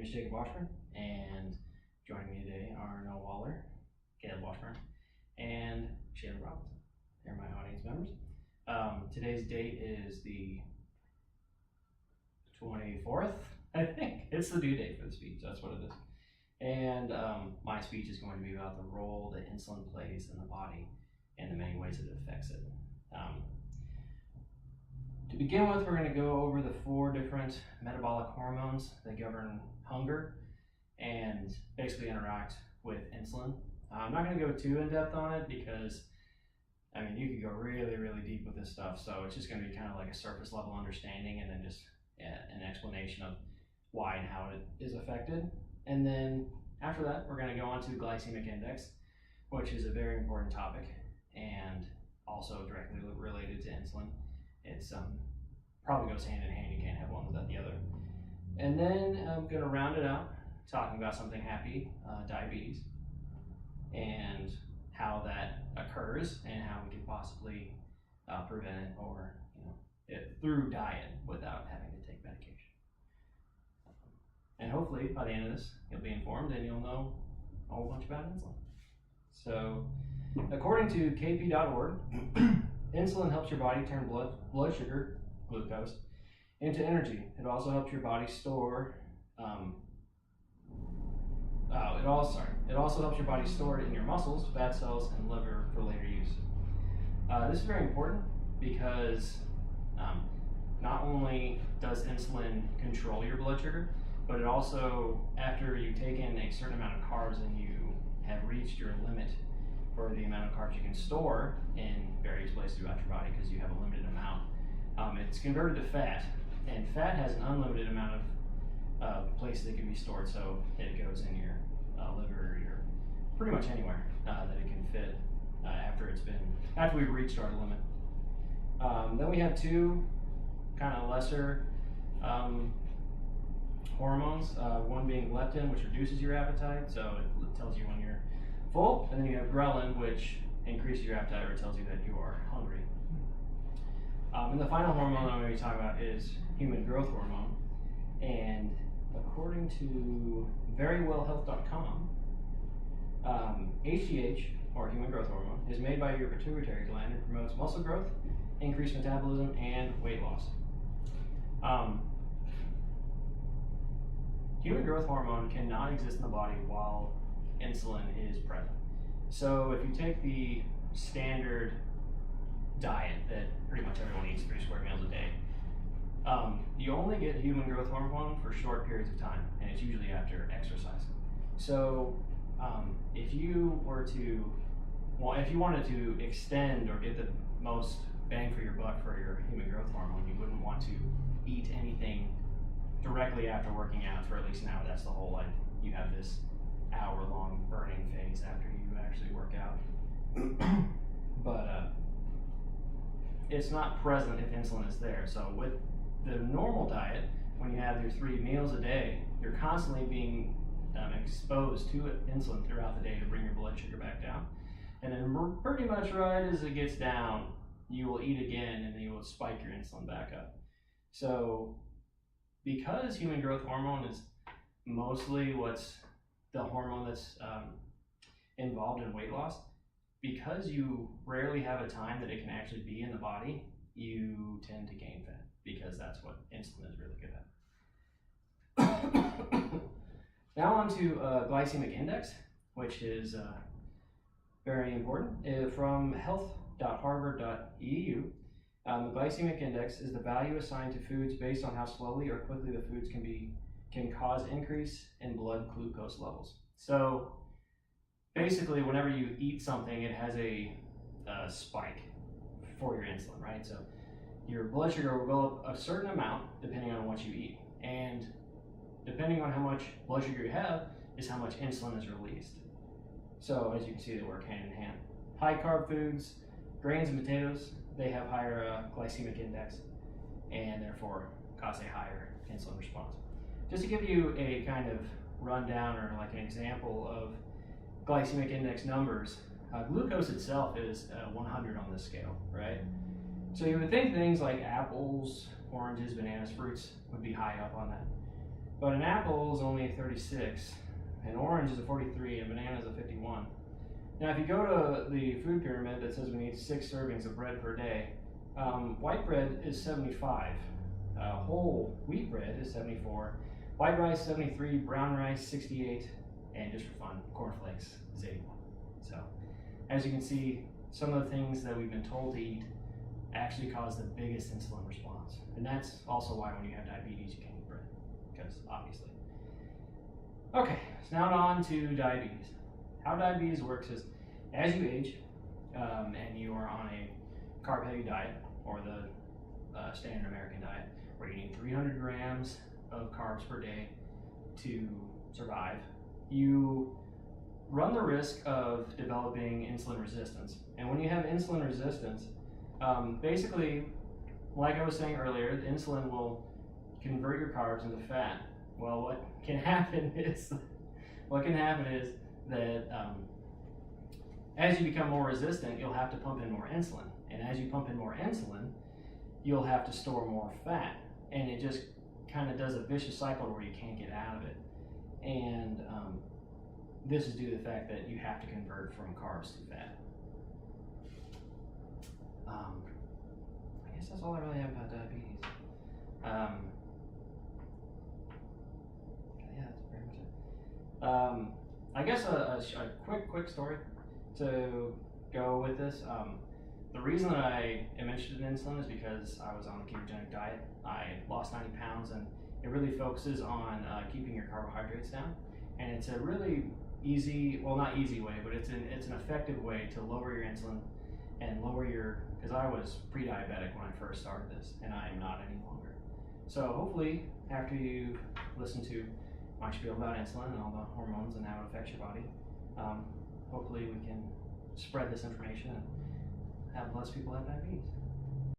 name is Jacob Washburn, and joining me today are Noah Waller, Caleb Washburn, and Shayla Robinson. They're my audience members. Today's date is the 24th, I think. It's the due date for the speech, that's what it is. And my speech is going to be about the role that insulin plays in the body and the many ways it affects it. To begin with, we're going to go over the 4 different metabolic hormones that govern hunger and basically interact with insulin. I'm not going to go too in depth on it because, I mean, you could go really, really deep with this stuff. So it's just going to be kind of like a surface level understanding and then just an explanation of why and how it is affected. And then after that, we're going to go on to glycemic index, which is a very important topic and also directly related to insulin. It's probably goes hand in hand. You can't have one without the other. And then I'm going to round it out talking about something happy, diabetes, and how that occurs and how we can possibly prevent it or through diet without having to take medication. And hopefully by the end of this, you'll be informed and you'll know a whole bunch about insulin. So, according to kp.org, insulin helps your body turn blood sugar, glucose, into energy. It also helps your body store. It also helps your body store it in your muscles, fat cells, and liver for later use. This is very important because not only does insulin control your blood sugar, but it also, after you take in a certain amount of carbs and you have reached your limit for the amount of carbs you can store in various places throughout your body because you have a limited amount, it's converted to fat, and fat has an unlimited amount of places it can be stored, so it goes in your liver, or pretty much anywhere that it can fit after we've reached our limit. Then we have 2 kind of lesser hormones, one being leptin, which reduces your appetite, so it tells you when you're full, and then you have ghrelin, which increases your appetite or tells you that you are hungry. And the final hormone I'm going to be talking about is human growth hormone, and according to verywellhealth.com, HGH, or human growth hormone, is made by your pituitary gland and promotes muscle growth, increased metabolism, and weight loss. Human growth hormone cannot exist in the body while insulin is present. So if you take the standard diet that pretty much everyone eats 3 square meals a day, you only get human growth hormone for short periods of time, and it's usually after exercise. So if you wanted to extend or get the most bang for your buck for your human growth hormone, you wouldn't want to eat anything directly after working out for at least an hour. That's the whole, like, you have this hour-long burning phase after you actually work out. But it's not present if insulin is there. So with the normal diet, when you have your 3 meals a day, you're constantly being exposed to insulin throughout the day to bring your blood sugar back down. And then pretty much right as it gets down, you will eat again and then you will spike your insulin back up. So because human growth hormone is mostly the hormone that's involved in weight loss, because you rarely have a time that it can actually be in the body, you tend to gain fat because that's what insulin is really good at. Now on to glycemic index, which is very important. From health.harvard.edu, the glycemic index is the value assigned to foods based on how slowly or quickly the foods can cause increase in blood glucose levels. So basically, whenever you eat something, it has a spike for your insulin, right? So your blood sugar will go up a certain amount depending on what you eat, and depending on how much blood sugar you have is how much insulin is released. So as you can see, they work hand in hand. High carb foods, grains and potatoes, they have higher glycemic index and therefore cause a higher insulin response. Just to give you a kind of rundown or like an example of glycemic index numbers, glucose itself is 100 on this scale, right? So you would think things like apples, oranges, bananas, fruits would be high up on that. But an apple is only 36, an orange is a 43, and a banana is a 51. Now, if you go to the food pyramid that says we need 6 servings of bread per day, white bread is 75, whole wheat bread is 74, white rice 73, brown rice 68, and just for fun, cornflakes is 81. So, as you can see, some of the things that we've been told to eat actually cause the biggest insulin response. And that's also why when you have diabetes, you can't eat bread, because obviously. Okay, so now on to diabetes. How diabetes works is, as you age, and you are on a carb-heavy diet, or the standard American diet, where you need 300 grams of carbs per day to survive, you run the risk of developing insulin resistance. And when you have insulin resistance, basically, like I was saying earlier, the insulin will convert your carbs into fat. Well, what can happen is that as you become more resistant, you'll have to pump in more insulin. And as you pump in more insulin, you'll have to store more fat. And it just kind of does a vicious cycle where you can't get out of it. And this is due to the fact that you have to convert from carbs to fat. I guess that's all I really have about diabetes. Yeah, that's pretty much it. I guess a quick story to go with this. The reason that I am interested in insulin is because I was on a ketogenic diet. I lost 90 pounds, and it really focuses on keeping your carbohydrates down. And it's a really easy, well, not easy way, but it's an effective way to lower your insulin and lower your, because I was pre-diabetic when I first started this, and I am not any longer. So hopefully, after you listen to my spiel about insulin and all the hormones and how it affects your body, hopefully we can spread this information and have less people have diabetes.